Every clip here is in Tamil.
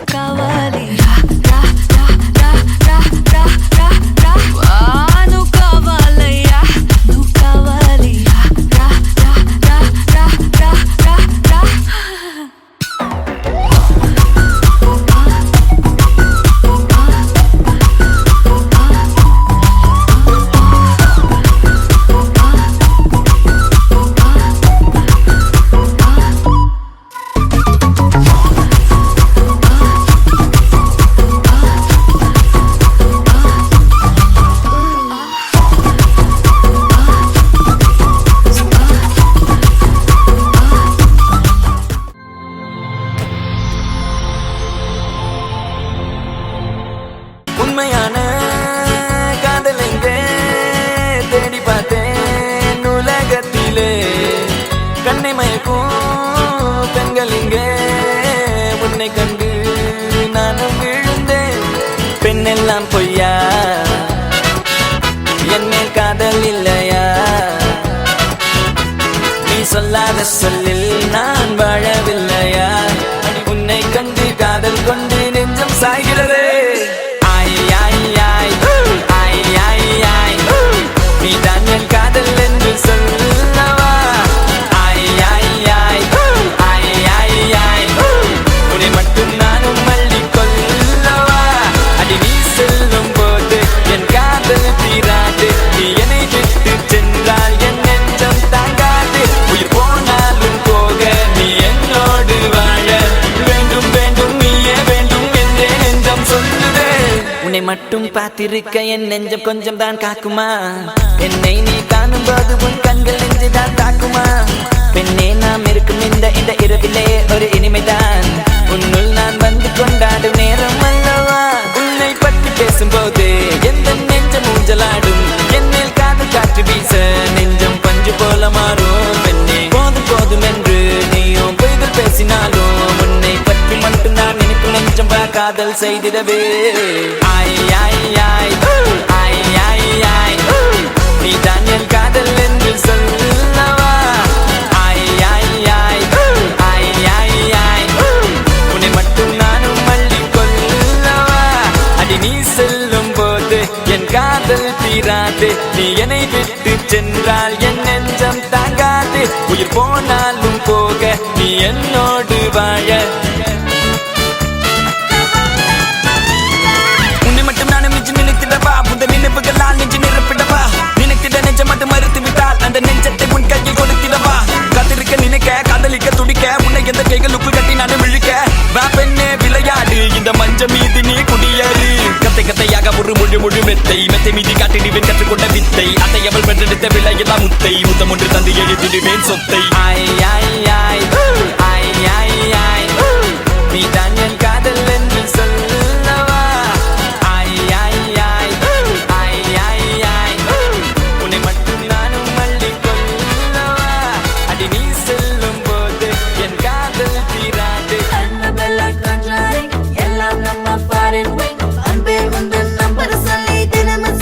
కావాలి నువ్వు కావాలయ్యా నువ్వు కావాలి உண்மையான காதல் எங்கே தேடி பார்த்தேன் உலகத்திலே கண்ணை மயக்கும் பெண்கள் இங்கே உன்னை கண்டு நானும் விழுந்தேன் பெண்ணெல்லாம் பொய்யா என்னை காதல் இல்லையா நீ சொல்லாத சொல்லில் நான் வாழவில்லையா உன்னை கண்டு காதல் கொண்டு நெஞ்சம் சாய்கிறது காதல் என்று சொல்லவா உன்னை மட்டும் நானும் மல்லி கொள்ளவா அடி நீ செல்லும் போது என் காதல் தீராது நீ என்னை விட்டு சென்றால் என் நெஞ்சம் தாங்காது உயிர் போனாலும் போக நீ என்னோடு வாழ வேண்டும் வேண்டும் நீயே வேண்டும் என்றே நெஞ்சம் சொல்லுதே உன்னை மட்டும் பார்த்திருக்க என் நெஞ்சம் கொஞ்சம் தான் காக்குமா என்னை நீ காணும் போது உன் கண்கள் நெஞ்சுதான் தாக்குமா பெண்ணே நாம் இருக்கும் இந்த இரவிலே ஒரு இனிமைதான் உன்னுள் நான் வந்து கொண்டாடும் நேரம் அல்லவா உன்னை பற்றி பேசும்போது எந்த நெஞ்சம் ஊஞ்சலாடும் என்னில் காதல் காற்று வீச நெஞ்சம் பஞ்சு போல மாறும் பெண்ணே போதும் போதும் என்று நீயும் பொய்கள் பேசினாலும் உன்னை பற்றி மட்டும் நான் நினைக்கும் நெஞ்சம் காதல் செய்திடவே நீதான் என் காதல் என்று சொல்லவா உன்னை மட்டும் நானும் மல்லி கொள்ளவா அடி நீ செல்லும் போது என் காதல் தீராது நீ என்னை விட்டு சென்றால் என் நெஞ்சம் தாங்காது உயிர் போனாலும் போக நீ என்னோடு வாழ உன்னை மட்டும் நானும் நெஞ்சு நினைத்திடவா புத நினைவுகளால் நெஞ்சு நிரப்பிடவா நினைத்திட நெஞ்சம் மட்டும் மறுத்து விட்டால் அந்த நெஞ்சத்தை உன் கையில் கொடுத்திடவா காத்திருக்க நினைக்க காதலிக்க துடிக்க உன்னை எந்த கைகளுக்குள் கட்டி நானும் விழிக்க வா பெண்ணே விளையாடு இந்த மஞ்சள் மீது நீ குடியேறு கத்தையாக ஒரு முழு மெத்தை மீதி காட்டிடுவேன் கற்றுக்கொண்ட வித்தை அதை அவள் பெற்றெடுத்த விலையெல்லாம் முத்தம் ஒன்று தந்து எழுதிடுவேன் சொத்தை நீதான் என் காதல் என்று சொல்லவா உன்னை மட்டும் நானும் மல்லி கொள்ளவா அடி நீ செல்லும் போது என் காதல் தீராது எல்லாம் நம்ம ஃபாரின் அன்பே வந்து நம்பர் சொல்லி தினமும்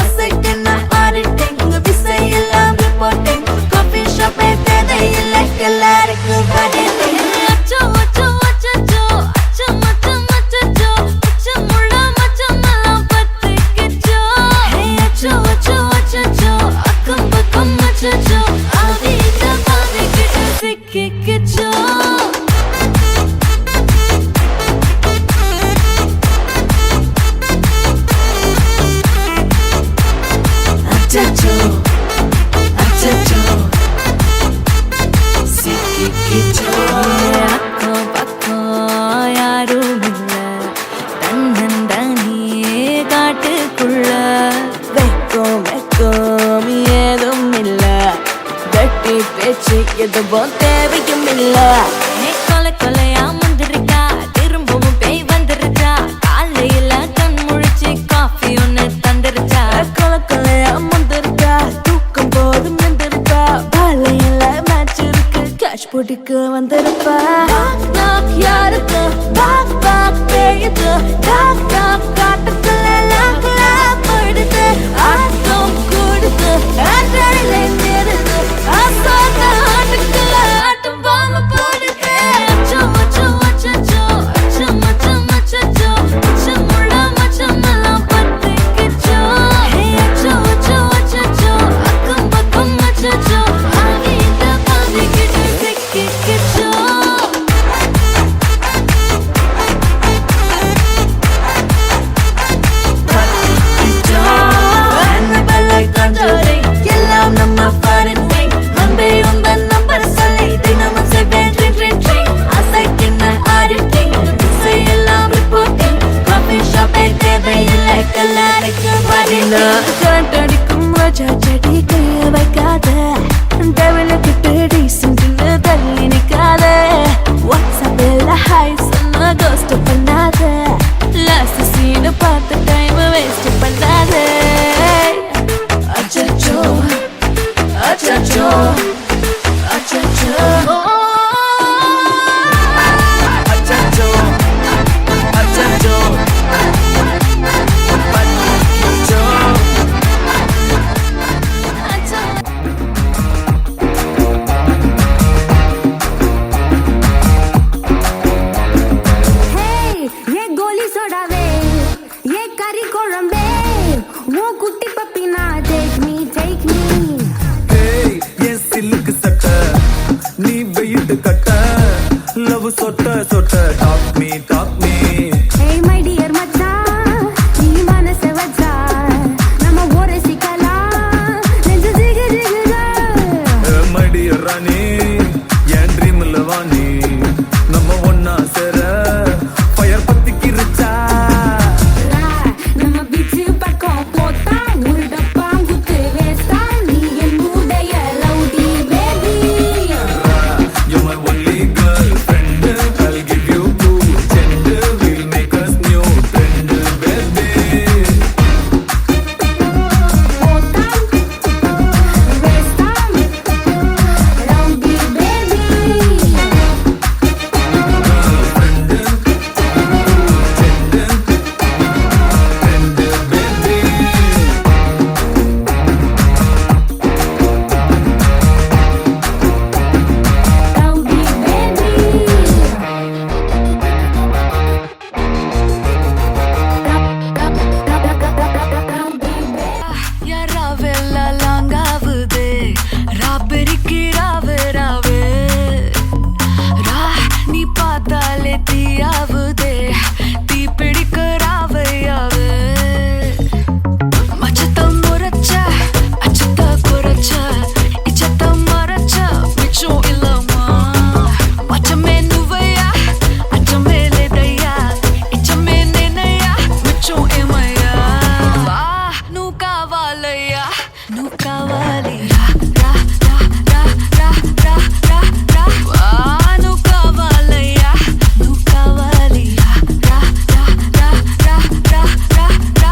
அசைக்கு நான் ஆடிட்டேன் உங்க விசை எல்லாம் ரிப்போர்ட்டிங் காஃபி ஷாப்பே தேவை இல்லை எல்லாருக்கும் படித்தேன் எதுவும் தேவையும் இல்ல நீ கொலையா முந்திருக்கா திரும்பவும் பேய் வந்திருக்கா காலையில கண் முழிச்சு காஃபி ஒன்னு தந்திருக்கா கொலையா முந்திருக்கா தூக்கம் போதும் வந்திருக்கா பாலையில மேட்ச் இருக்கு கேஷ் போட்டுக்கு வந்திருப்பா யாருக்கு பேயுது காட்டுக்குள்ள படுது ஆட்டம் கூடுது ஆட்டம் பாம போடுது கட்ட லவ் சொட்ட சொட்ட talk me Hey my dear மச்சான் நீ மனச வச்சா நம்ம ஒரு சிக்கலாம் நெஞ்சு ஜிகு ஜிகுதா மடிய ராணி என் ட்ரீம்ல வாணி நம்ம ஒன்னா சேர ஃபயர் பத்திக்கிருச்சா நம்ம பீச் பக்கம் போட்டா ஒரு டப்பா குத்து வேஸ்டா நீ என் மூடைய லவுடி baby You're my only girlfriend. I'll give you two gender. We'll make us new trend, baby. போட்டா வேஸ்டா லவுடி பேபி Rowdy baby. யாராவெல்லாம் லாங்காவுதே ராப்பெரிக்கு ராவு ராவு ரா நீ பார்த்தாலே தீயாவுதே தீ பிடிக்க ராவையாவு மச்சத்தம் முறைச்ச அச்சத்த குறைச்ச இச்சத்தம் மறைச்ச மிச்சம் இல்லம்மா மச்சமே நுவையா அச்சமே லேதையா இச்சமே நேனையா மிச்சம் ஏமையா வா నువ్వు కావాలయ్యా నువ్వు కావాలి రా రా రా రా రా రా రా రా వా నువ్వు కావాలయ్యా నువ్వు కావాలి రా రా రా రా రా రా రా రా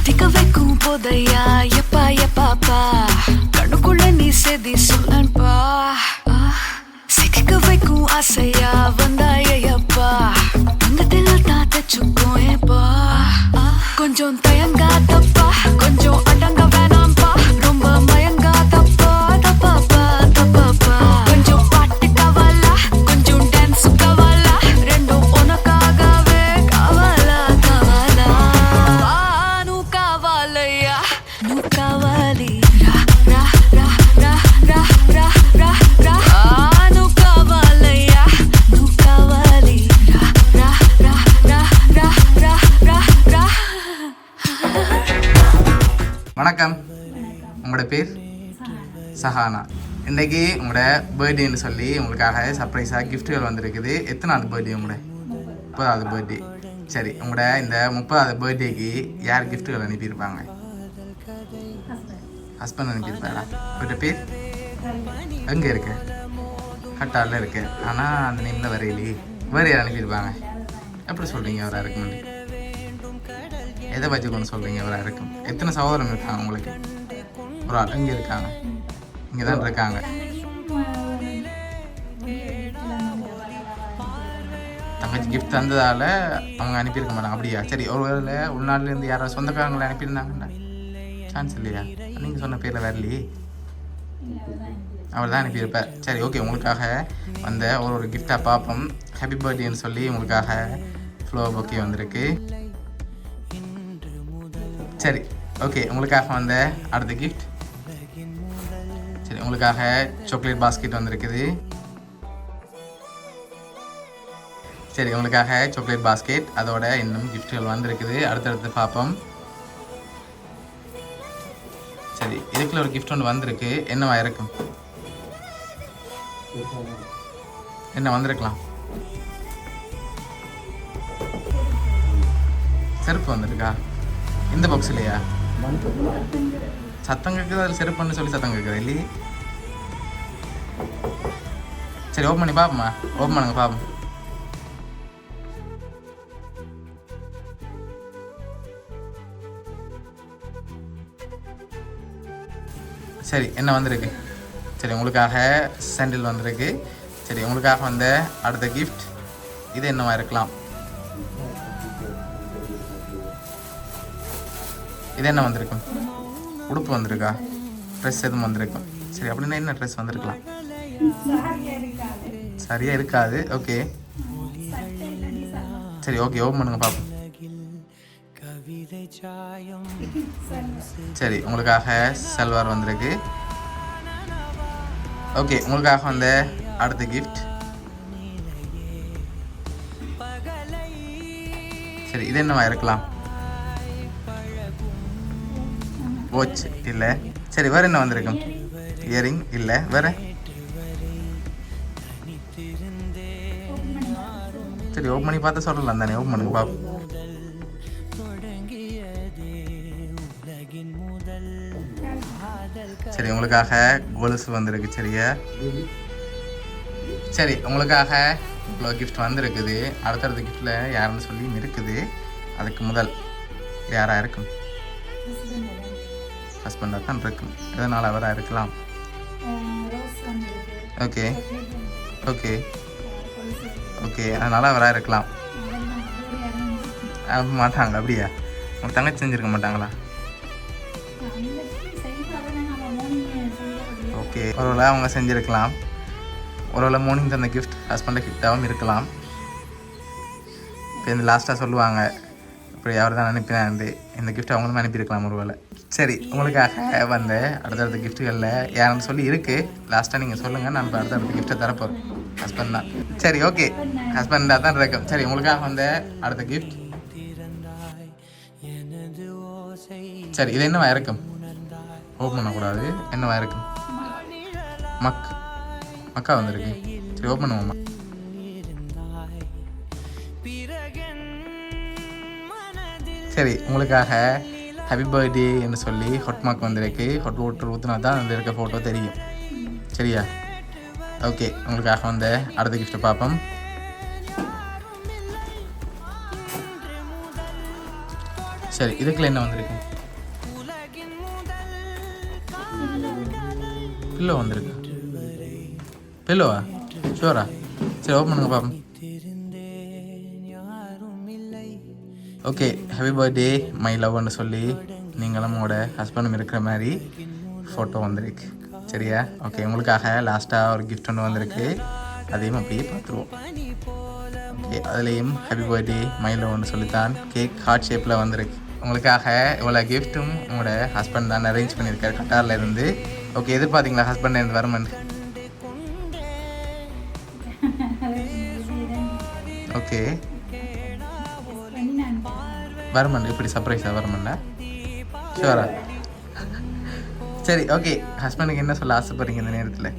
திக்க வைக்கும் போதையா எப்பா எப்பாப்பா கண்ணுக்குள்ள நீ செதி சொல்லன்பா சிக்க வைக்கும் ஆசையா வந்தாயப்பா தங்கத்தில் தான் தச்சுக்கும் ஏப்பா கொஞ்சம் தயங்காதப்பா கொஞ்சம் அடங்க வேணாம்பா ரொம்ப மயங்காதப்பா தப்பாப்பா தப்பாப்பா கொஞ்சம் பாட்டு கவலா கொஞ்சம் டான்ஸ் கவலா ரெண்டும் உனக்காகவே கவலா கவலா నువ్వు కావాలయ్యా నువ్వు కావాలి రా రా రా రా రా రా రా రా నువ్వు కావాలయ్యా నువ్వు కావాలి రా రా రా రా రా రా రా రా வணக்கம், உங்களோட பேர் சஹானா. இன்றைக்கி உங்களோட பர்த்டேன்னு சொல்லி உங்களுக்காக சர்ப்ரைஸாக கிஃப்ட்டுகள் வந்திருக்குது. எத்தனாவது பர்த்டே உங்களோட? 30வது பர்த்டே. சரி, உங்களோட இந்த 30வது பர்த்டேக்கு யார் கிஃப்ட்டுகள் அனுப்பியிருப்பாங்க? ஹஸ்பண்ட் அனுப்பியிருப்பாரா? உங்களோட பேர் எங்கே இருக்கு? கட்டாரில் இருக்கு. ஆனால் அந்த நேமில் வரையிலே வேறு யார் அனுப்பியிருப்பாங்க? எப்படி சொல்கிறீங்க அவராக இருக்குமெண்டு? எதை பற்றி கொண்டு சொல்கிறீங்க அவராக இருக்கும்? எத்தனை சகோதரங்க இருக்காங்க உங்களுக்கு? ஒரு ஆள் இங்கே இருக்காங்க, இங்கே தான் இருக்காங்க. தங்கச்சி கிஃப்ட் தந்ததால் அவங்க அனுப்பியிருக்க மாட்டாங்க. அப்படியா? சரி, ஒரு வேளை உள்நாட்டிலேருந்து யாராவது சொந்தக்காரங்களை அனுப்பியிருந்தாங்கண்ணா? சான்ஸ் இல்லையா? நீங்கள் சொன்ன பேரில் வரலையே, அவர் தான் அனுப்பியிருப்பார். சரி, ஓகே. உங்களுக்காக வந்த ஒரு கிஃப்டாக பார்ப்போம். ஹாப்பி பர்த்டேன்னு சொல்லி உங்களுக்காக ஃப்ளவர் பொக்கே வந்திருக்கு. சரி, ஓகே. உங்களுக்காக வந்த அடுத்த கிஃப்ட். சரி, உங்களுக்காக சாக்லேட் பாஸ்கெட் வந்திருக்குது. சரி, உங்களுக்காக சாக்லேட் பாஸ்கெட், அதோட இன்னும் கிஃப்ட்டுகள் வந்திருக்குது. அடுத்தடுத்து பார்ப்போம். சரி, இதுக்குள்ள ஒரு கிஃப்ட் ஒன்று வந்திருக்கு. என்னவா இருக்கும்? என்ன வந்திருக்கலாம்? செருப்பு வந்திருக்கா இந்த பாக்ஸ்லையா? சத்தம் கேட்குது, அதில் செருப்புன்னு சொல்லி சத்தம் கேட்குது இல்லையே. சரி, ஓப்பன் பண்ணி பார்ப்போம்மா. ஓப்பன் பண்ணுங்க பார்ப்போம். சரி என்ன வந்திருக்கு? சரி உங்களுக்காக சாண்டில் வந்திருக்கு. சரி உங்களுக்காக வந்த அடுத்த கிஃப்ட் இது என்னவா இருக்கலாம்? இது என்ன வந்திருக்கும்? உடுப்பு வந்திருக்கா? ட்ரெஸ் எதுவும் வந்திருக்கும்? சரி அப்படின்னா என்ன ட்ரெஸ் வந்திருக்கலாம்? சரியா இருக்காது. ஓகே சரி ஓகே ஓப்பன் பண்ணுங்க பார்ப்போம். சரி உங்களுக்காக சல்வார் வந்திருக்கு. ஓகே உங்களுக்காக வந்த அடுத்த கிஃப்ட் சரி இது என்னவா இருக்கலாம்? வாட்ச் இல்லை. சரி வேறு என்ன வந்திருக்கும்? இயரிங் இல்லை. வேறு? சரி ஓப்பன் பண்ணி பார்த்து சொல்லலாம் தானே. ஓப்பன் பண்ணுங்க பாப்போம். சரி உங்களுக்காக கொலுசு வந்திருக்கு. சரியா சரி உங்களுக்காக இவ்வளோ கிஃப்ட் வந்திருக்குது. அடுத்தடுத்த கிஃப்டில் யாருன்னு சொல்லி இருக்குது. அதுக்கு முதல் யாராக இருக்கும்? ஹஸ்பண்டாக தான் இருக்கும். எதனால் அவராக இருக்கலாம்? ஓகே ஓகே ஓகே அதனால் அவராக இருக்கலாம். மாட்டாங்க அப்படியா? உங்கள் தங்கச்சி செஞ்சுருக்க மாட்டாங்களா? ஓகே ஒருவேளை அவங்க செஞ்சுருக்கலாம். ஒருவேளை மார்னிங் தந்த கிஃப்ட் ஹஸ்பண்டை கிஃப்டாகவும் இருக்கலாம். இப்போ இந்த லாஸ்ட்டாக சொல்லுவாங்க இப்படி அவர் தான் அனுப்பினாந்து இந்த கிஃப்ட் அவங்களும் அனுப்பியிருக்கலாம் ஒருவேளை. சரி உங்களுக்காக வந்த அடுத்தடுத்த கிஃப்ட்டுகளில் யாருன்னு சொல்லி இருக்குது. லாஸ்ட்டாக நீங்கள் சொல்லுங்கள். நான் இப்போ அடுத்தடுத்த கிஃப்ட்டை தரப்போகிறேன். ஹஸ்பண்ட் தான். சரி ஓகே ஹஸ்பண்டாக தான் இருக்கும். சரி உங்களுக்காக வந்த அடுத்த கிஃப்ட் சரி இது என்னவா இருக்கும்? ஓப்பன் பண்ணக்கூடாது. என்னவா இருக்கும்? மக்கா வந்திருக்கு. சரி ஓப்பன் பண்ணுவோம்மா. சரி உங்களுக்காக ஹாப்பி பர்த்டே என்று சொல்லி ஹாட் மார்க் வந்திருக்கு. ஹாட் வாட்டர் ஊற்றினா தான் அதில் இருக்க ஃபோட்டோ தெரியும். சரியா ஓகே உங்களுக்காக வந்த அடுத்த கிஃப்ட்டை பார்ப்போம். சரி இதுக்குள்ள என்ன வந்திருக்கு? பில்லோ வந்திருக்கு. பில்லோவா? ஷூரா? சரி ஓப்பன் பண்ணுங்க பாப்போம். ஓகே ஹாப்பி பர்த்டே மை லவ்னு சொல்லி நீங்களும் உங்களோட ஹஸ்பண்டும் இருக்கிற மாதிரி ஃபோட்டோ வந்திருக்கு. சரியா ஓகே உங்களுக்காக லாஸ்ட்டாக ஒரு கிஃப்ட் ஒன்று வந்திருக்கு. அதையும் அப்படியே பார்த்துருவோம். ஓகே அதுலேயும் ஹாப்பி பர்த்டே மை லவ்னு சொல்லித்தான் கேக் ஹார்ட் ஷேப்பில் வந்திருக்கு. உங்களுக்காக இவ்வளோ கிஃப்ட்டும் உங்களோட ஹஸ்பண்ட் தான் அரேஞ்ச் பண்ணியிருக்காரு கட்டாரில் இருந்து. ஓகே எதிர்பார்த்தீங்களா ஹஸ்பண்ட் இருந்து வருமெண்டு? ஓகே வருமெண்டு இப்படி சர்ப்ரைஸாக வருமெண்டா? ஷூரா? சரி ஓகே ஹஸ்பண்டுக்கு என்ன சொல்ல ஆசைப்படுறீங்க இந்த நேரத்தில்?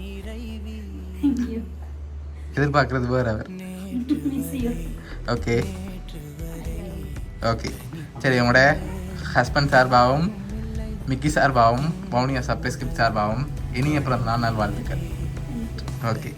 எதிர்பார்க்குறது வேறு அவர். ஓகே ஓகே சரி உங்களோட ஹஸ்பண்ட் சார்பாகவும் மிக்கி சார்பாகவும் வவுனியா சர்ப்ரைஸ் கிஃப்ட் சார்பாகவும் இனிய பிறந்த நாள் வாழ்த்துக்கள். ஓகே